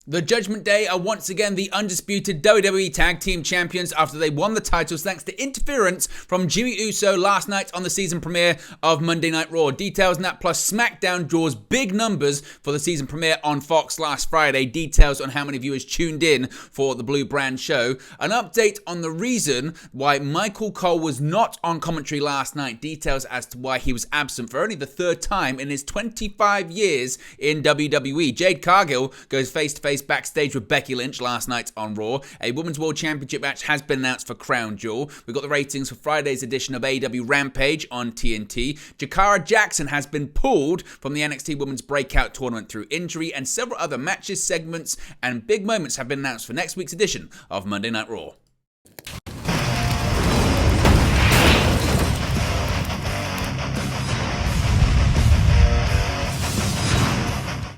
The Judgment Day are once again the undisputed WWE Tag Team Champions after they won the titles thanks to interference from Jimmy Uso last night on the season premiere of Monday Night Raw. Details on that plus SmackDown draws big numbers for the season premiere on Fox last Friday. Details on how many viewers tuned in for the Blue Brand show. An update on the reason why Michael Cole was not on commentary last night. Details as to why he was absent for only the third time in his 25 years in WWE. Jade Cargo goes face-to-face backstage with Becky Lynch last night on Raw. A Women's World Championship match has been announced for Crown Jewel. We've got the ratings for Friday's edition of AEW Rampage on TNT. Jakara Jackson has been pulled from the NXT Women's Breakout tournament through injury, and several other matches, segments, and big moments have been announced for next week's edition of Monday Night Raw.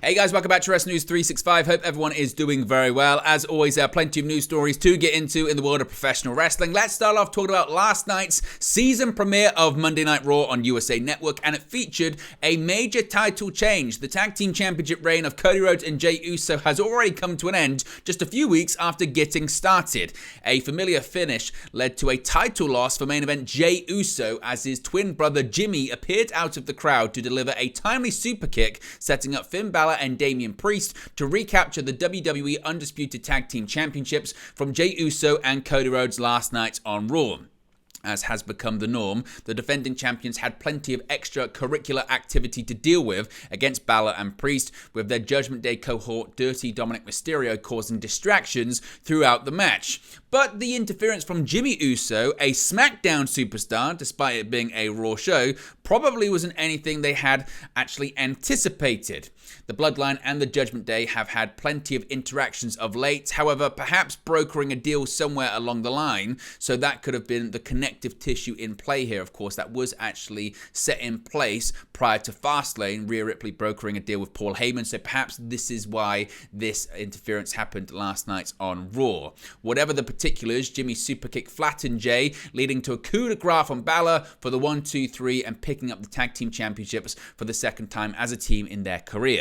Hey guys, welcome back to Wrestling News 365. Hope everyone is doing very well. As always, there are plenty of news stories to get into in the world of professional wrestling. Let's start off talking about last night's season premiere of Monday Night Raw on USA Network, and it featured a major title change. The Tag Team Championship reign of Cody Rhodes and Jey Uso has already come to an end just a few weeks after getting started. A familiar finish led to a title loss for main event Jey Uso as his twin brother Jimmy appeared out of the crowd to deliver a timely super kick, setting up Finn Balor and Damian Priest to recapture the WWE Undisputed Tag Team Championships from Jey Uso and Cody Rhodes last night on Raw. As has become the norm, the defending champions had plenty of extracurricular activity to deal with against Balor and Priest, with their Judgment Day cohort Dirty Dominic Mysterio causing distractions throughout the match. But the interference from Jimmy Uso, a SmackDown superstar, despite it being a Raw show, probably wasn't anything they had actually anticipated. The Bloodline and the Judgment Day have had plenty of interactions of late, however, perhaps brokering a deal somewhere along the line, so that could have been the connective tissue in play here. Of course, that was actually set in place prior to Fastlane, Rhea Ripley brokering a deal with Paul Heyman, so perhaps this is why this interference happened last night on Raw. Whatever the particulars, Jimmy's superkick flattened Jey, leading to a coup de grace on Balor for the 1-2-3 and picking up the Tag Team Championships for the second time as a team in their career.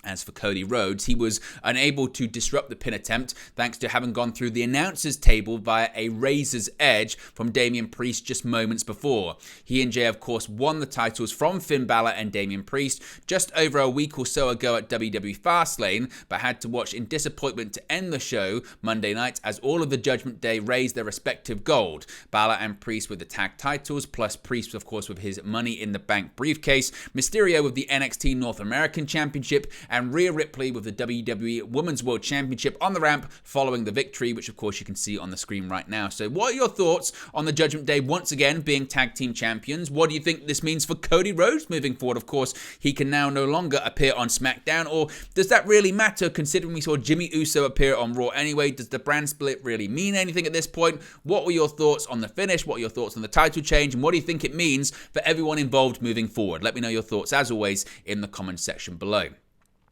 As for Cody Rhodes, he was unable to disrupt the pin attempt thanks to having gone through the announcer's table via a razor's edge from Damian Priest just moments before. He and Jey, of course, won the titles from Finn Balor and Damian Priest just over a week or so ago at WWE Fastlane, but had to watch in disappointment to end the show Monday night as all of the Judgment Day raised their respective gold. Balor and Priest with the tag titles, plus Priest, of course, with his Money in the Bank briefcase, Mysterio with the NXT North American Championship, and Rhea Ripley with the WWE Women's World Championship on the ramp following the victory, which of course you can see on the screen right now. So what are your thoughts on the Judgment Day once again being tag team champions? What do you think this means for Cody Rhodes moving forward? Of course, he can now no longer appear on SmackDown, or does that really matter considering we saw Jimmy Uso appear on Raw anyway? Does the brand split really mean anything at this point? What were your thoughts on the finish? What are your thoughts on the title change? And what do you think it means for everyone involved moving forward? Let me know your thoughts, as always, in the comments section below.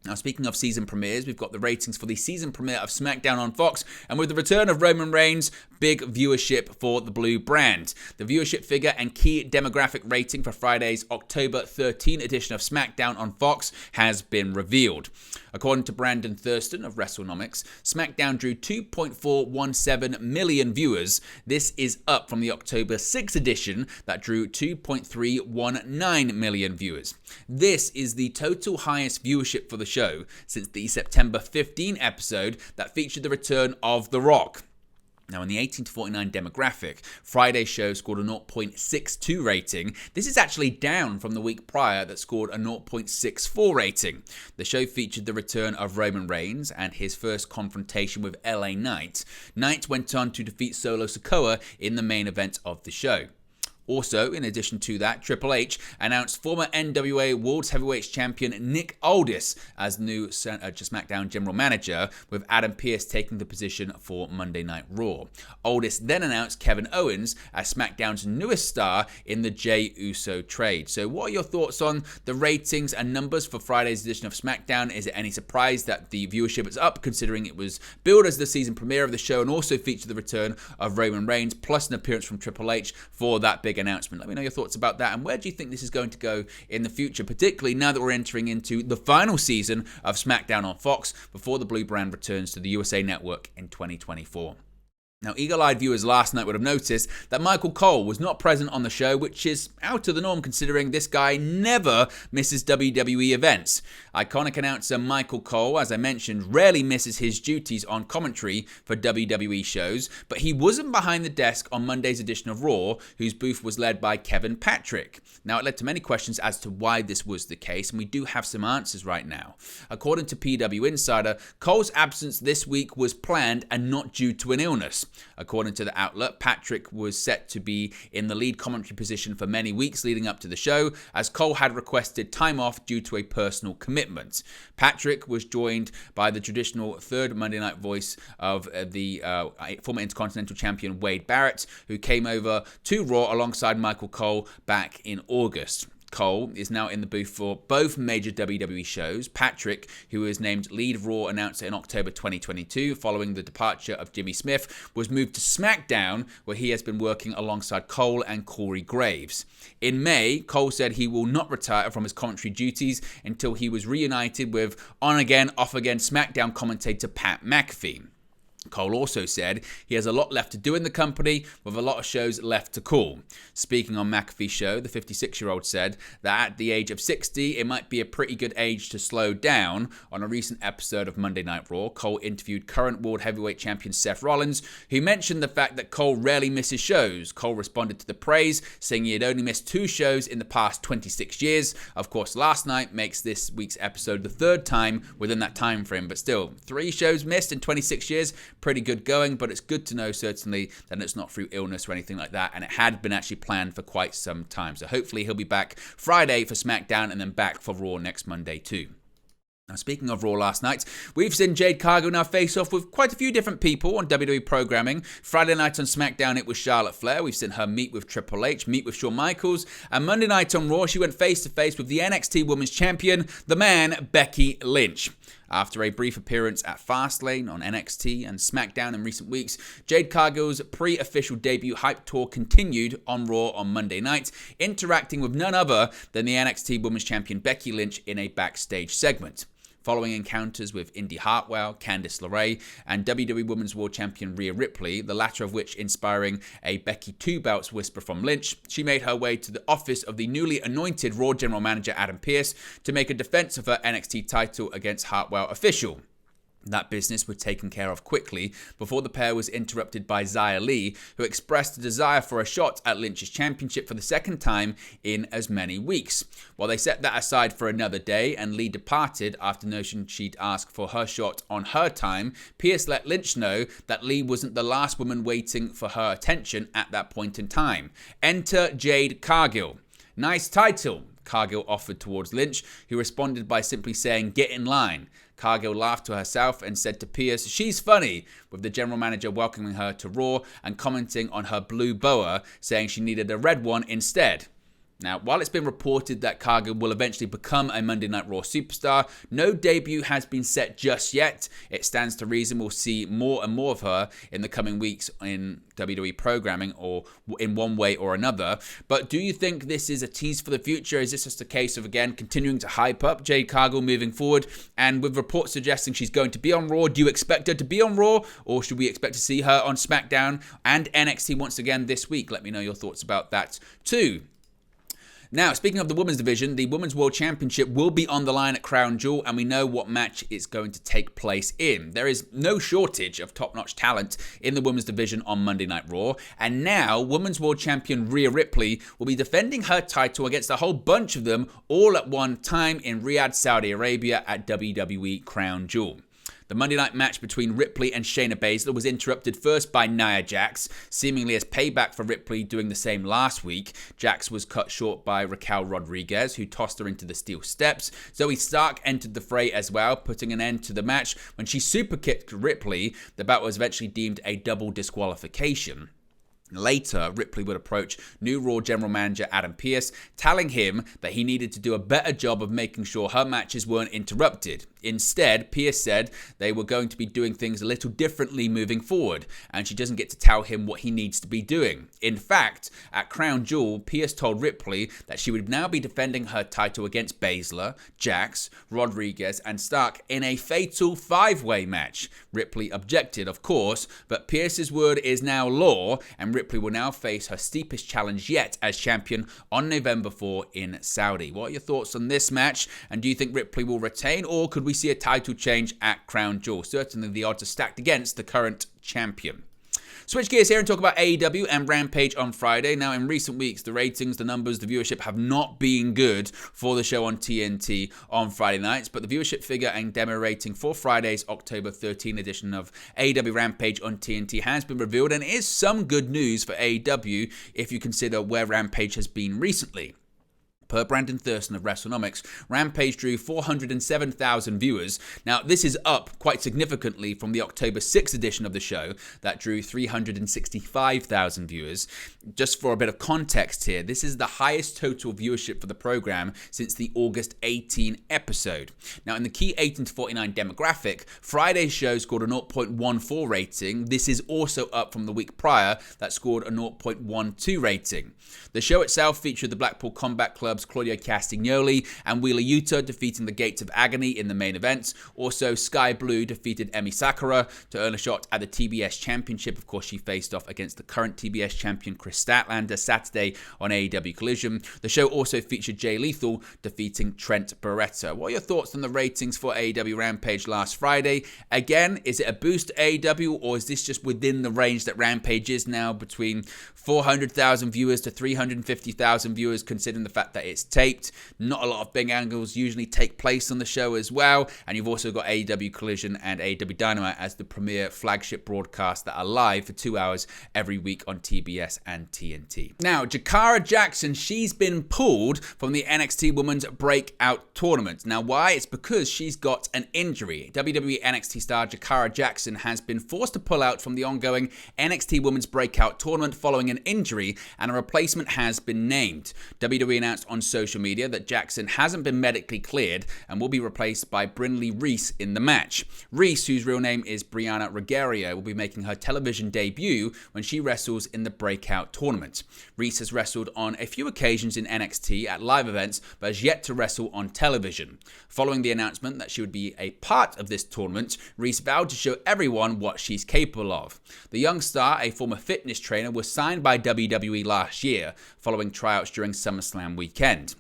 Now, speaking of season premieres, we've got the ratings for the season premiere of SmackDown on Fox, and with the return of Roman Reigns, big viewership for the Blue Brand. The viewership figure and key demographic rating for Friday's October 13 edition of SmackDown on Fox has been revealed. According to Brandon Thurston of WrestleNomics, SmackDown drew 2.417 million viewers. This is up from the October 6 edition that drew 2.319 million viewers. This is the total highest viewership for the show since the September 15 episode that featured the return of The Rock. Now, in the 18 to 49 demographic, Friday's show scored a 0.62 rating. This is actually down from the week prior that scored a 0.64 rating. The show featured the return of Roman Reigns and his first confrontation with LA Knight. Knight went on to defeat Solo Sikoa in the main event of the show. Also, in addition to that, Triple H announced former NWA World Heavyweight Champion Nick Aldis as new SmackDown General Manager, with Adam Pearce taking the position for Monday Night Raw. Aldis then announced Kevin Owens as SmackDown's newest star in the Jey Uso trade. So what are your thoughts on the ratings and numbers for Friday's edition of SmackDown? Is it any surprise that the viewership is up, considering it was billed as the season premiere of the show and also featured the return of Roman Reigns, plus an appearance from Triple H for that big big announcement. Let me know your thoughts about that, and where do you think this is going to go in the future, particularly now that we're entering into the final season of SmackDown on Fox before the blue brand returns to the USA Network in 2024. Now, eagle-eyed viewers last night would have noticed that Michael Cole was not present on the show, which is out of the norm considering this guy never misses WWE events. Iconic announcer Michael Cole, as I mentioned, rarely misses his duties on commentary for WWE shows, but he wasn't behind the desk on Monday's edition of Raw, whose booth was led by Kevin Patrick. Now, it led to many questions as to why this was the case, and we do have some answers right now. According to PW Insider, Cole's absence this week was planned and not due to an illness. According to the outlet, Patrick was set to be in the lead commentary position for many weeks leading up to the show, as Cole had requested time off due to a personal commitment. Patrick was joined by the traditional third Monday Night voice of the former Intercontinental Champion Wade Barrett, who came over to Raw alongside Michael Cole back in August. Cole is now in the booth for both major WWE shows. Patrick, who was named lead Raw announcer in October 2022 following the departure of Jimmy Smith, was moved to SmackDown, where he has been working alongside Cole and Corey Graves. In May, Cole said he will not retire from his commentary duties until he was reunited with on-again, off-again SmackDown commentator Pat McAfee. Cole also said he has a lot left to do in the company, with a lot of shows left to call. Speaking on McAfee's show, the 56-year-old said that at the age of 60, it might be a pretty good age to slow down. On a recent episode of Monday Night Raw, Cole interviewed current World Heavyweight Champion Seth Rollins, who mentioned the fact that Cole rarely misses shows. Cole responded to the praise, saying he had only missed 2 shows in the past 26 years. Of course, last night makes this week's episode the 3rd time within that time frame, but still, 3 shows missed in 26 years. Pretty good going, but it's good to know certainly that it's not through illness or anything like that, and it had been actually planned for quite some time. So hopefully he'll be back Friday for SmackDown and then back for Raw next Monday too. Now, speaking of Raw last night, we've seen Jade Cargo now face off with quite a few different people on WWE programming. Friday night on SmackDown, it was Charlotte Flair. We've seen her meet with Triple H, meet with Shawn Michaels. And Monday night on Raw, she went face-to-face with the NXT Women's Champion, the man, Becky Lynch. After a brief appearance at Fastlane on NXT and SmackDown in recent weeks, Jade Cargo's pre-official debut hype tour continued on Raw on Monday night, interacting with none other than the NXT Women's Champion Becky Lynch in a backstage segment. Following encounters with Indy Hartwell, Candice LeRae, and WWE Women's World Champion Rhea Ripley, the latter of which inspiring a Becky 2 belts whisper from Lynch, she made her way to the office of the newly anointed Raw General Manager Adam Pearce to make a defense of her NXT title against Hartwell official. That business was taken care of quickly before the pair was interrupted by Xia Li, who expressed a desire for a shot at Lynch's championship for the 2nd time in as many weeks. While they set that aside for another day and Li departed after noting she'd ask for her shot on her time, Pearce let Lynch know that Li wasn't the last woman waiting for her attention at that point in time. Enter Jade Cargo. Nice title, Cargill offered towards Lynch, who responded by simply saying, "Get in line." Cargill laughed to herself and said to Pearce, "She's funny," with the general manager welcoming her to Raw and commenting on her blue boa, saying she needed a red one instead. Now, while it's been reported that Cargill will eventually become a Monday Night Raw superstar, no debut has been set just yet. It stands to reason we'll see more and more of her in the coming weeks in WWE programming or in one way or another. But do you think this is a tease for the future? Is this just a case of, again, continuing to hype up Jade Cargill moving forward? And with reports suggesting she's going to be on Raw, do you expect her to be on Raw? Or should we expect to see her on SmackDown and NXT once again this week? Let me know your thoughts about that too. Now, speaking of the women's division, the Women's World Championship will be on the line at Crown Jewel, and we know what match it's going to take place in. There is no shortage of top-notch talent in the women's division on Monday Night Raw, and now Women's World Champion Rhea Ripley will be defending her title against a whole bunch of them all at one time in Riyadh, Saudi Arabia at WWE Crown Jewel. The Monday night match between Ripley and Shayna Baszler was interrupted first by Nia Jax, seemingly as payback for Ripley doing the same last week. Jax was cut short by Raquel Rodriguez, who tossed her into the steel steps. Zoe Stark entered the fray as well, putting an end to the match when she super kicked Ripley. The bout was eventually deemed a double disqualification. Later, Ripley would approach new Raw general manager Adam Pearce, telling him that he needed to do a better job of making sure her matches weren't interrupted. Instead, Pearce said they were going to be doing things a little differently moving forward, and she doesn't get to tell him what he needs to be doing. In fact, at Crown Jewel, Pearce told Ripley that she would now be defending her title against Baszler, Jax, Rodriguez, and Stark in a fatal 5-way match. Ripley objected, of course, but Pearce's word is now law, and Ripley will now face her steepest challenge yet as champion on November 4 in Saudi. What are your thoughts on this match? And do you think Ripley will retain, or could we see a title change at Crown Jewel? Certainly the odds are stacked against the current champion. Switch gears here and talk about AEW and Rampage on Friday. Now, in recent weeks, the ratings, the numbers, the viewership have not been good for the show on TNT on Friday nights, but the viewership figure and demo rating for Friday's October 13 edition of AEW Rampage on TNT has been revealed, and is some good news for AEW if you consider where Rampage has been recently. Per Brandon Thurston of WrestleNomics, Rampage drew 407,000 viewers. Now, this is up quite significantly from the October 6 edition of the show that drew 365,000 viewers. Just for a bit of context here, this is the highest total viewership for the program since the August 18 episode. Now, in the key 18 to 49 demographic, Friday's show scored a 0.14 rating. This is also up from the week prior that scored a 0.12 rating. The show itself featured the Blackpool Combat Club's Claudio Castagnoli and Wheeler Yuta defeating the Gates of Agony in the main event. Also, Sky Blue defeated Emi Sakura to earn a shot at the TBS Championship. Of course, she faced off against the current TBS champion Chris Statlander Saturday on AEW Collision. The show also featured Jay Lethal defeating Trent Beretta. What are your thoughts on the ratings for AEW Rampage last Friday? Again, is it a boost to AEW, or is this just within the range that Rampage is now, between 400,000 viewers to 350,000 viewers, considering the fact that it's taped? Not a lot of big angles usually take place on the show as well, and you've also got AEW Collision and AEW Dynamite as the premier flagship broadcasts that are live for 2 hours every week on TBS and TNT. Now, Jakara Jackson, she's been pulled from the NXT Women's Breakout Tournament. Now, why? It's because she's got an injury. WWE NXT star Jakara Jackson has been forced to pull out from the ongoing NXT Women's Breakout Tournament following an injury, and a replacement has been named. WWE announced on social media that Jackson hasn't been medically cleared and will be replaced by Brinley Reese in the match. Reese, whose real name is Brianna Ruggiero, will be making her television debut when she wrestles in the Breakout Tournament. Reese has wrestled on a few occasions in NXT at live events, but has yet to wrestle on television. Following the announcement that she would be a part of this tournament, Reese vowed to show everyone what she's capable of. The young star, a former fitness trainer, was signed by WWE last year following tryouts during SummerSlam weekend.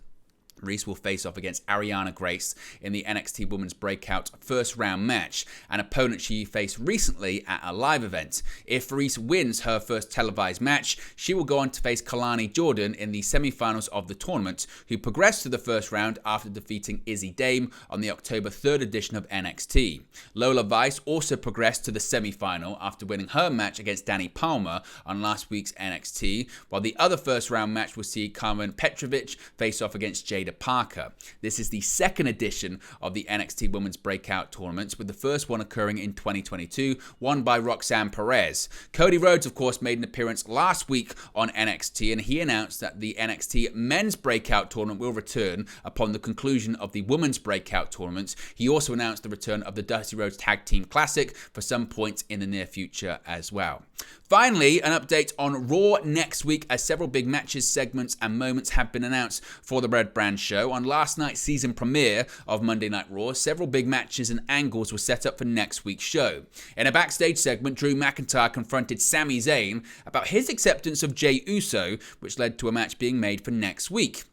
Reese will face off against Ariana Grace in the NXT Women's Breakout first round match, an opponent she faced recently at a live event. If Reese wins her first televised match, she will go on to face Kalani Jordan in the semi-finals of the tournament, who progressed to the first round after defeating Izzy Dame on the October 3rd edition of NXT. Lola Vice also progressed to the semi-final after winning her match against Dani Palmer on last week's NXT, while the other first round match will see Carmen Petrovic face off against Jade Parker. This is the second edition of the NXT Women's Breakout Tournament, with the first one occurring in 2022, won by Roxanne Perez. Cody Rhodes, of course, made an appearance last week on NXT, and he announced that the NXT Men's Breakout Tournament will return upon the conclusion of the Women's Breakout Tournament. He also announced the return of the Dusty Rhodes Tag Team Classic for some point in the near future as well. Finally, an update on Raw next week, as several big matches, segments, and moments have been announced for the Red Brand show. On last night's season premiere of Monday Night Raw, several big matches and angles were set up for next week's show. In a backstage segment, Drew McIntyre confronted Sami Zayn about his acceptance of Jey Uso, which led to a match being made for next week.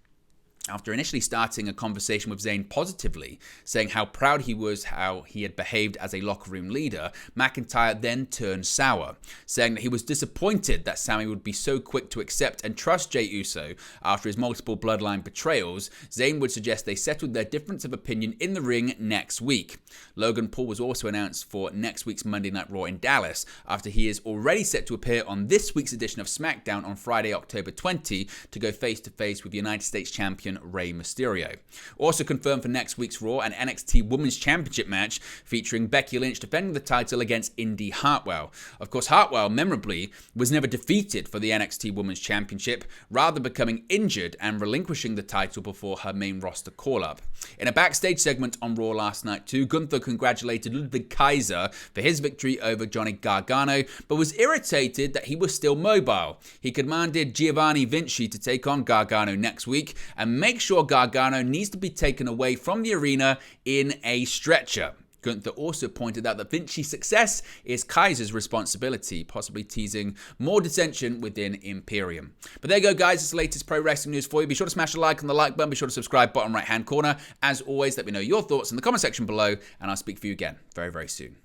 After initially starting a conversation with Zayn positively, saying how proud he was how he had behaved as a locker room leader, McIntyre then turned sour, saying that he was disappointed that Sami would be so quick to accept and trust Jey Uso after his multiple bloodline betrayals. Zayn would suggest they settled their difference of opinion in the ring next week. Logan Paul was also announced for next week's Monday Night Raw in Dallas, after he is already set to appear on this week's edition of SmackDown on Friday, October 20, to go face-to-face with United States Champion champion Rey Mysterio. Also confirmed for next week's Raw, an NXT Women's Championship match featuring Becky Lynch defending the title against Indy Hartwell. Of course, Hartwell, memorably, was never defeated for the NXT Women's Championship, rather becoming injured and relinquishing the title before her main roster call-up. In a backstage segment on Raw last night too, Gunther congratulated Ludwig Kaiser for his victory over Johnny Gargano, but was irritated that he was still mobile. He commanded Giovanni Vinci to take on Gargano next week and make sure Gargano needs to be taken away from the arena in a stretcher. Gunther also pointed out that Vinci's success is Kaiser's responsibility, possibly teasing more dissension within Imperium. But there you go, guys. It's the latest pro wrestling news for you. Be sure to smash a like on the like button. Be sure to subscribe, bottom right-hand corner. As always, let me know your thoughts in the comment section below, and I'll speak for you again very, very soon.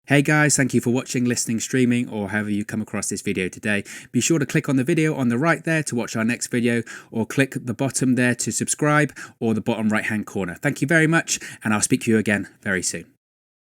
Hey guys, thank you for watching, listening, streaming, or however you come across this video today. Be sure to click on the video on the right there to watch our next video, or click the bottom there to subscribe, or the bottom right hand corner. Thank you very much, and I'll speak to you again very soon.